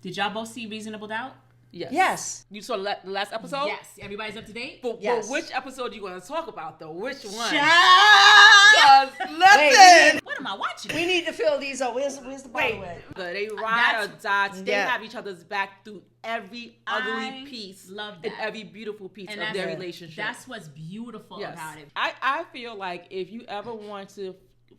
Did y'all both see Reasonable Doubt? Yes. You saw the last episode? Yes. Everybody's up to date? But which episode you going to talk about, though? Which one? Wait, Listen. What am I watching? we need to fill these up. Where's the bottle at? They ride or die. They Yeah. have each other's back through every ugly piece love that. and every beautiful piece And of their relationship. That's what's beautiful about it. I feel like if you ever want to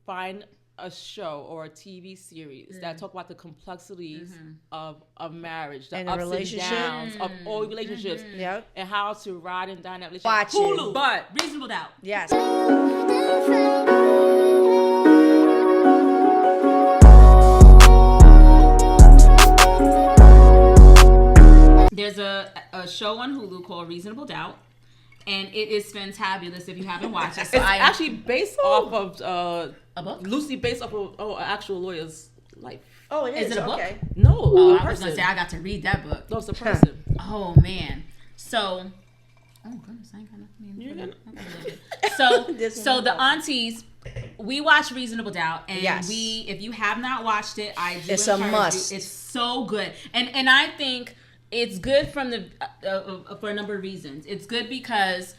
find a show or a TV series that talk about the complexities of marriage, the And a ups relationship. and downs of all relationships, Yep. and how to ride and die in that relationship. Watch it. Hulu. But Reasonable Doubt. Yes. There's a show on Hulu called Reasonable Doubt, and it is fantabulous if you haven't watched it. So it's actually based off of a book? loosely based off of an actual lawyer's life. Oh, it is. Is it a book? Okay. No, Oh, a I was gonna person. say I got to read that book. No, it's a person. Oh man. So, oh goodness, I ain't got nothing. So the Aunties, we watch Reasonable Doubt, and Yes. if you have not watched it, I do It's a encourage must. you. It's so good, and I think it's good from the for a number of reasons. It's good because.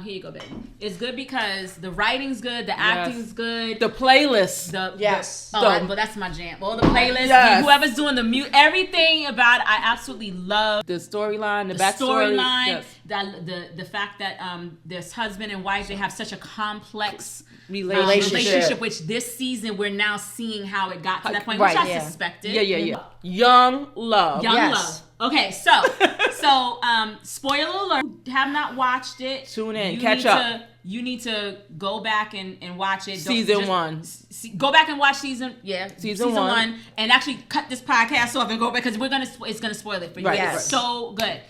Here you go, baby. It's good because the writing's good, the acting's good. The playlist. But that's my jam. All the playlists, Yes. whoever's doing the mute, everything about it, I absolutely love. The storyline, the The backstory. storyline, Yes. the fact that this husband and wife, they have such a complex Relationship. which this season we're now seeing how it got to that point, Right, which I yeah. suspected. Yeah. Young love. Young Yes. love. Okay, so spoiler alert, have not watched it. Tune in, You catch need up. You need to go back and watch it. Season 1. Go back and watch season Season one. and actually cut this podcast off and go because it's gonna spoil it for you. Right, It's right. so good.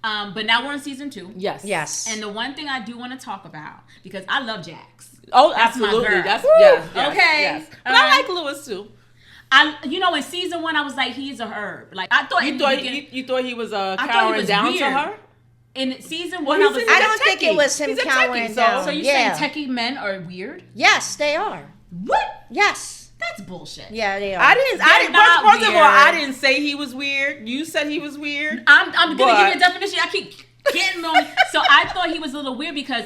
But now we're on season 2. Yes. Yes. And the one thing I do want to talk about, because I love Jax. Oh, That's my absolutely. girl. That's Woo! yes. Okay. Yes. But All I right. like Louis too. In season 1 I was like, he's a herb. Like I thought You thought he was thought he cowering was down weird. to her? in season Well, 1 I he's was in I He's a don't think techie. it was him He's a cowering techie, down. So you yeah. saying techie men are weird? Yes, they are. What? Yes. That's bullshit. Yeah, they are. I didn't. not First of all, weird. I didn't say he was weird. You said he was weird. I'm gonna give you But- a definition. I keep getting on. So I thought he was a little weird because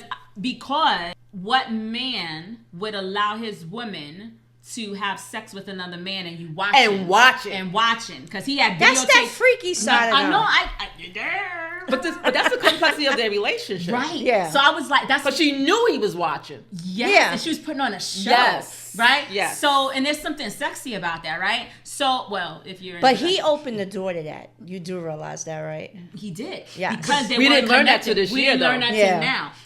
what man would allow his woman to have sex with another man and you watching because he had That's that videotapes. freaky side of I them. know. But that's the complexity of their relationship. Right. Yeah. So I was like, that's But she knew he was watching. yes. Yeah. And she was putting on a show. Yes. Right? Yes. So, and there's something sexy about that, right? So, well, if you're But into he that. opened the door to that. You do realize that, right? He did. Yeah. Because they We weren't didn't learn that connected. till this we year, didn't learn though. that Yeah.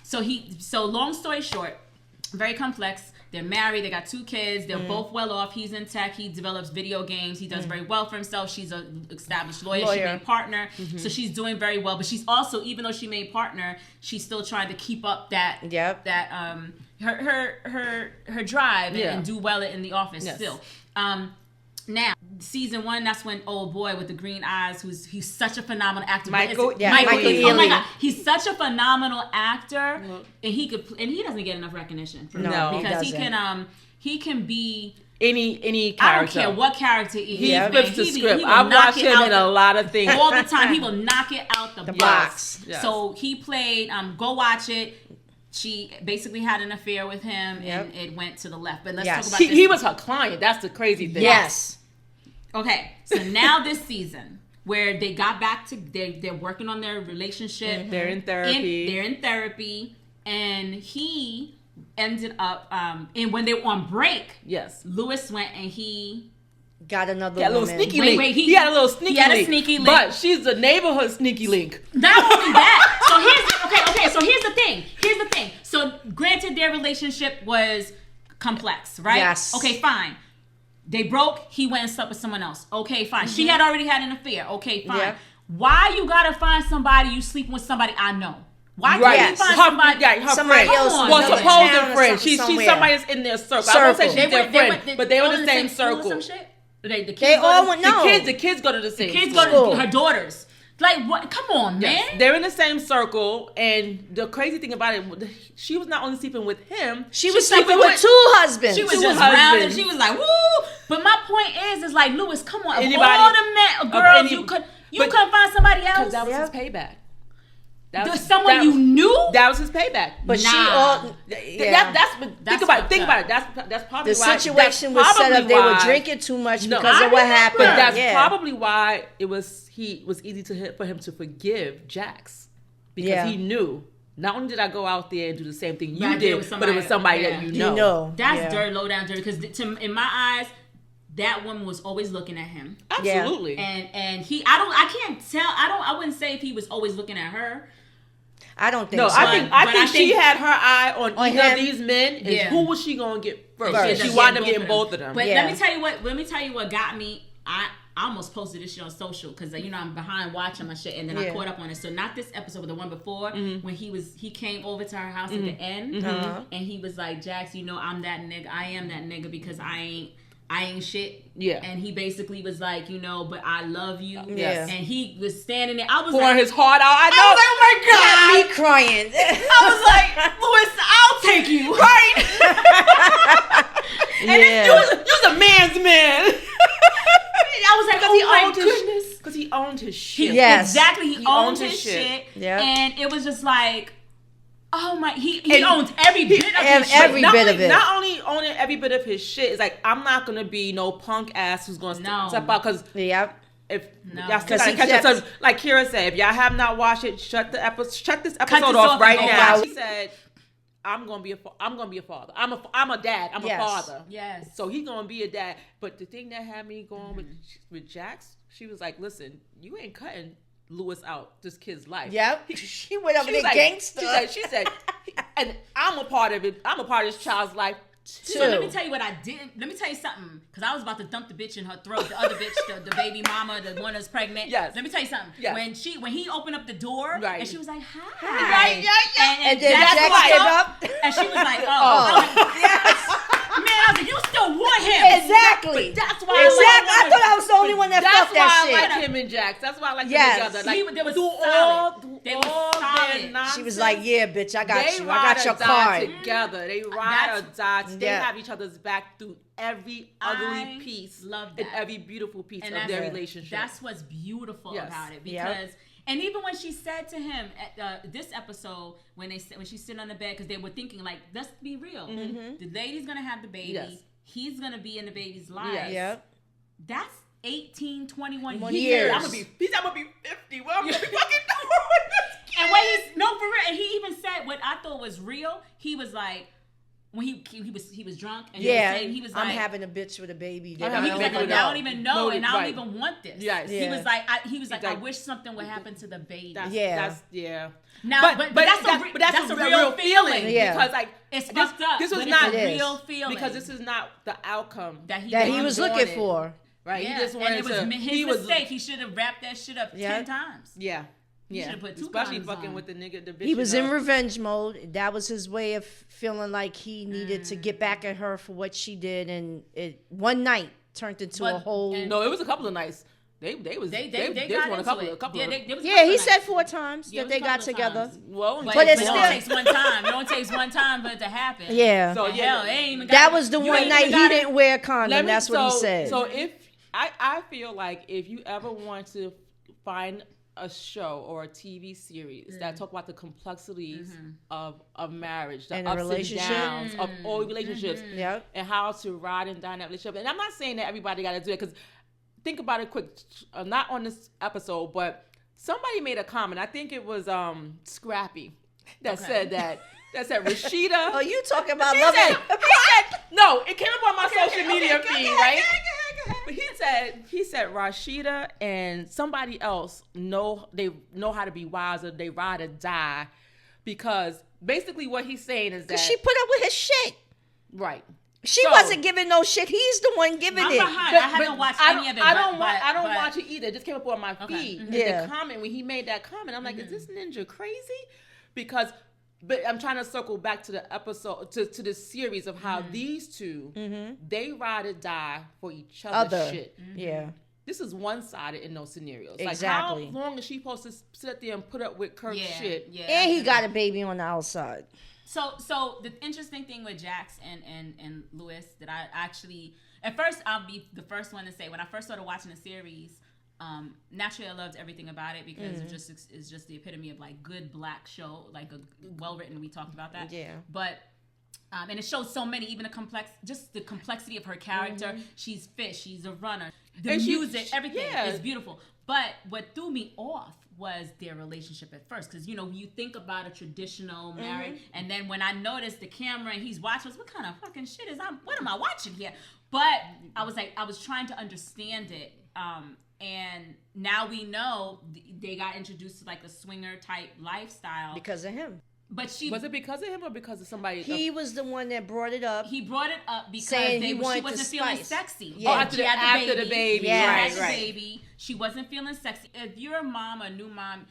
till now. So long story short, very complex. They're married. They got 2 kids. They're both well off. He's in tech. He develops video games. He does very well for himself. She's an established lawyer. She made partner. So she's doing very well. But she's also, even though she made partner, she's still trying to keep up that her drive and do well in the office still. Now, season 1, that's when old boy with the green eyes, he's such a phenomenal actor. Michael Ealy. Oh my God, he's such a phenomenal actor, and he doesn't get enough recognition for No, because he he can be Any character. I don't care what character He is. flips the script. he will I've knock watched it him out in a lot of things. all the time. He will knock it out the box. Yes. So he played. Go watch it. She basically had an affair with him, and it went to the left. But let's talk about this. He was her client. That's the crazy thing. Yes. Okay, so now this season where they got back to they're working on their relationship. They're in therapy. They're in therapy, and he ended up and when they were on break, Yes. Louis went and he Got another Got a little woman. sneaky link. He had a little sneaky he had link. a sneaky link. But she's the neighborhood sneaky link. Not only that. So here's the thing. So granted, their relationship was complex, right? Yes. Okay, fine. They broke. He went and slept with someone else. Okay, fine. She had already had an affair. Okay, fine. Yeah. Why you gotta find somebody you sleeping with somebody I know? Why can't Right. you find Her, somebody? her Somebody friend. else Come Well, on, supposed town or friend. She's somewhere. somebody that's in their circle. I won't say she's Circle. their friend, but they were in the same school or circle. some shit? The kids They go all to- went. No. The kids go to the same Kids school. go to her daughters. Like what? Come on, man. Yes. They're in the same circle, and the crazy thing about it, she was not only sleeping with him, she was sleeping with two husbands. She was just rounded. She was like, woo. But my point is like, Louis, come on. Anybody, all the men, girls, you couldn't find somebody else. Because that was his payback. Someone you knew? That was his payback. But think about it. That's probably the why the situation was set up. They were drinking too much because of what happened. But that's probably why it was easy for him to forgive Jax, because he knew. Not only did I go out there and do the same thing you did, but it was somebody that you know. That's dirt, low down dirty. Because in my eyes, that woman was always looking at him. Absolutely. And I can't tell. I wouldn't say if he was always looking at her. I don't think so. I think she had her eye on either of these men. And who was she gonna get first? And she wound up getting both of them. But let me tell you what got me. I almost posted this shit on social because I'm behind watching my shit, and then I caught up on it. So not this episode, but the one before when he came over to her house at the end, and he was like, Jax, I'm that nigga. I am that nigga because I ain't shit. Yeah. And he basically was like, but I love you. Yes. And he was standing there. I was pouring his heart out. I was like, oh my God. Me crying. I was like, Louis, I'll take you. Right? And you're a man's man. I was like, oh my goodness. Because he owned his shit. Yes. Exactly. He owned his shit. Yeah. And it was just like, oh my, he owns every bit of his shit. Every bit of it. Not only owning every bit of his shit, it's like, I'm not going to be no punk ass who's going to step out. Because y'all still gotta catch up. Like Kira said, if y'all have not watched it, shut this episode off right now. She said, I'm gonna be a father. I'm a dad. I'm a father. Yes. So he's gonna be a dad. But the thing that had me going with Jax, she was like, listen, you ain't cutting Louis out this kid's life. Yep. She went over there gangster. She said, and I'm a part of it. I'm a part of this child's life too. So let me tell you what I didn't. Let me tell you something, because I was about to dump the bitch in her throat. The other bitch, the baby mama, the one that's pregnant. Yes. Let me tell you something. Yes. When he opened up the door, right, and she was like, hi. Right. Yeah. And then Jax stood up. And she was like, oh. Yes. Man, I was like, you still want him. Exactly. That's why. Exactly. I thought I was the only one that felt that shit. That's why I like him and Jax. That's why I like them together. Like, they were solid. They were solid. She was like, yeah, bitch, I got you. I got your card. Together. They ride or die. They have each other's back through every ugly piece. Love that. And every beautiful piece of their relationship. That's what's beautiful about it. Because... And even when she said to him at this episode, when she's sitting on the bed, because they were thinking, like, let's be real. Mm-hmm. The lady's going to have the baby. Yes. He's going to be in the baby's life. Yes. Yep. That's 18, 21 years. He's going to be 50. What am I going to be fucking doing? And when for real. And he even said what I thought was real. He was like, when he was drunk, and he was like, I'm having a bitch with a baby. He was like, I don't even know, and I don't even want this. Yes. He was like, I wish something would happen to the baby. That's Now, but that's a real feeling. Yeah. Because like it's fucked up. This was not a real feeling because this is not the outcome that he was looking for. Right. Yeah. He just wanted his mistake. He should have wrapped that shit up 10 times. Yeah. Yeah, especially fucking with the nigga. The bitch, he was in revenge mode. That was his way of feeling like he needed to get back at her for what she did, and it one night turned into a whole. No, it was a couple of nights. They got a couple. He said 4 times that they got together. Well, but it still takes one time. It only takes one time for it to happen. Yeah. So hell, it ain't even. That was the one night he didn't wear a condom. That's what he said. So if I feel like if you ever want to find a show or a TV series that talk about the complexities of marriage, the and ups and downs of all relationships, and how to ride and die in that relationship. And I'm not saying that everybody got to do it, because think about it quick. Not on this episode, but somebody made a comment. I think it was Scrappy that said that. That said Rashida. Oh, you talking about loving? No, it came up on my social media feed, right? But he said Rashida and somebody else know how to be wiser. They ride or die, because basically what he's saying is that she put up with his shit. Right. She wasn't giving no shit. He's the one giving it. I haven't watched any of it. I don't watch it either. It just came up on my feed. Mm-hmm. Yeah. The comment when he made that comment, I'm like, is this ninja crazy? Because. But I'm trying to circle back to the episode, to the series of how these two, they ride or die for each other's shit. Yeah. this is one-sided in those scenarios. Exactly. Like, how long is she supposed to sit there and put up with Kirk's shit? Yeah. And he got a baby on the outside. So the interesting thing with Jax and Louis that I actually, at first I'll be the first one to say, when I first started watching the series, naturally I loved everything about it because it's just the epitome of like good black show, like a well written. We talked about that. Yeah. But and it shows so many, even the complexity of her character. She's fit. She's a runner. The music, everything is beautiful. But what threw me off was their relationship at first, because you think about a traditional marriage, and then when I noticed the camera and he's watching, what kind of fucking shit what am I watching here? But I was trying to understand it, and now we know they got introduced to like a swinger type lifestyle because of him. But was it because of him or because of somebody? He was the one that brought it up. He brought it up because she wasn't feeling sexy. Yeah. After the baby. Yeah, baby. She wasn't feeling sexy. If you're a mom, a new mom,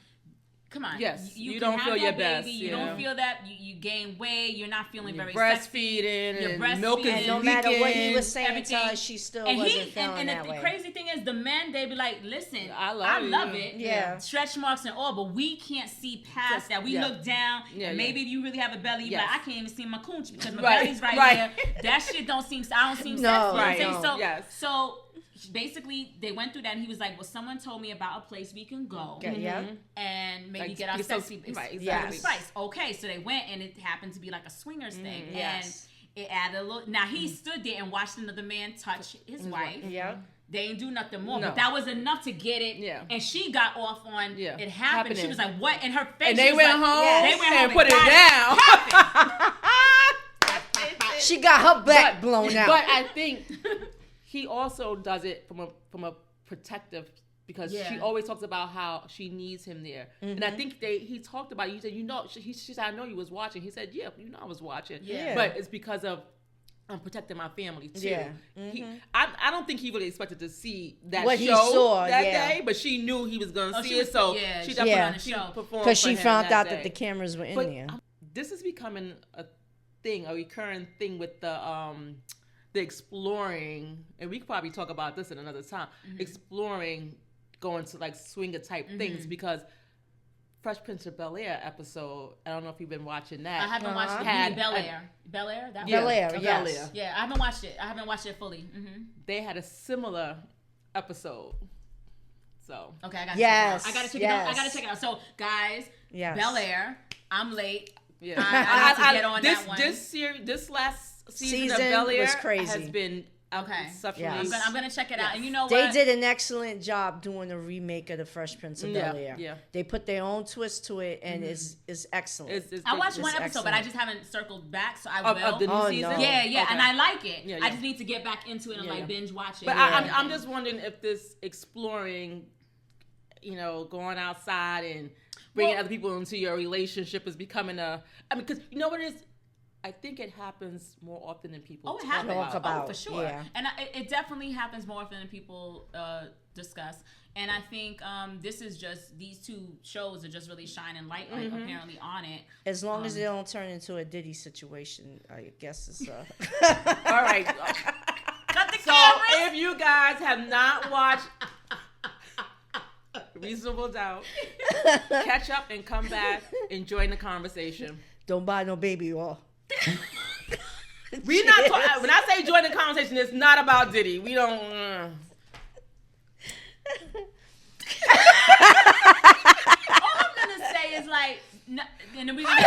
come on. Yes, you don't feel your best. You don't feel that. You gain weight. You're not feeling very breastfeeding sexy. And milk is no matter what he was saying everything. to her, she still wasn't feeling that way. way. And the crazy thing is, the men, they be like, listen, I love it. Yeah. Stretch marks and all, but we can't see past that. We look down, and maybe if you really have a belly, you be like, I can't even see my cooch because my belly's right here. That shit don't seem sexy. So basically, they went through that, and he was like, well, someone told me about a place we can go and maybe get our sexy spice. Okay, so they went, and it happened to be like a swingers thing. And it added a little. Now, he stood there and watched another man touch his wife. Yeah. They ain't do nothing more, but that was enough to get it. Yeah. And she got off on it happened. She was like, what? And her face, and they went home and put it down. She got her back blown out. But I think he also does it from a protective, because she always talks about how she needs him there. And I think he talked about it. He said, she said, I know you was watching. He said, yeah, I was watching. Yeah. But it's because of I'm protecting my family too. Yeah. I don't think he really expected to see that what show that day, but she knew he was going to see it, so she definitely on the show performed because she found out that day. the cameras were in there. This is becoming a recurring thing with the exploring, and we could probably talk about this in another time. Exploring, going to like swinger type things, because Fresh Prince of Bel-Air episode, I don't know if you've been watching that. I haven't watched it. Bel-Air. Bel-Air? Bel-Air, yes. Bel-Air. Yeah, I haven't watched it. I haven't watched it fully. They had a similar episode. So. Okay, I gotta check it out. I gotta check it out. So, guys, Bel-Air, I'm late. Yeah. I need to get on that one. This last season of Bel-Air was crazy. has been exceptionally. I'm gonna check it out. And you know what? They did an excellent job doing a remake of the Fresh Prince of Bel-Air. Yeah. They put their own twist to it, and it's excellent. I watched one episode, but I just haven't circled back, so I will. Of the new season? No. Yeah, and I like it. Yeah. I just need to get back into it and like binge watch it. But I'm just wondering if this exploring, going outside and bringing other people into your relationship is becoming because you know what it is? I think it happens more often than people talk about. Oh, for sure. Yeah. And it definitely happens more often than people discuss. And I think this is just, these two shows are just really shining light, apparently, on it. As long as they don't turn into a Diddy situation, I guess it's... All right. Cut the so cameras. If you guys have not watched Reasonable Doubt, catch up and come back and join the conversation. Don't buy no baby oil. We not talking. When I say join the conversation, it's not about Diddy. We don't. All I'm gonna say is like, and then we're gonna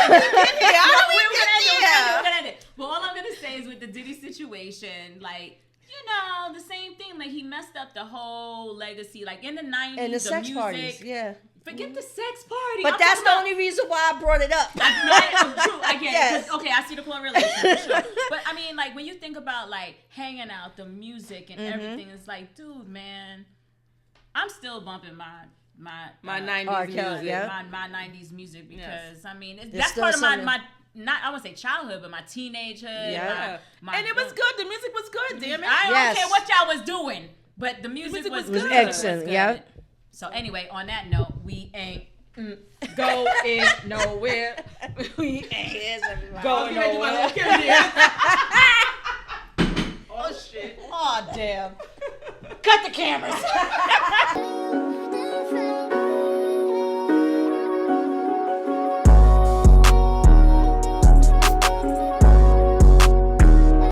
end it. But all I'm gonna say is with the Diddy situation, like. The same thing. Like, he messed up the whole legacy. Like, in the 90s, and the sex music, parties, yeah. Forget the sex party. But that's the only reason why I brought it up. True, I get it. Yes. Okay, I see the correlation, for sure. But, I mean, like, when you think about, like, hanging out, the music and everything, it's like, dude, man, I'm still bumping my 90s music. My 90s music because, I mean, that's part of my not, I wouldn't say childhood, but my teenagehood. Yeah. And it was good. The music was good, damn it. I don't care what y'all was doing, but the music was good. Excellent, yeah. So anyway, on that note, we ain't going nowhere. We ain't going nowhere. Oh, shit. Oh, damn. Cut the cameras.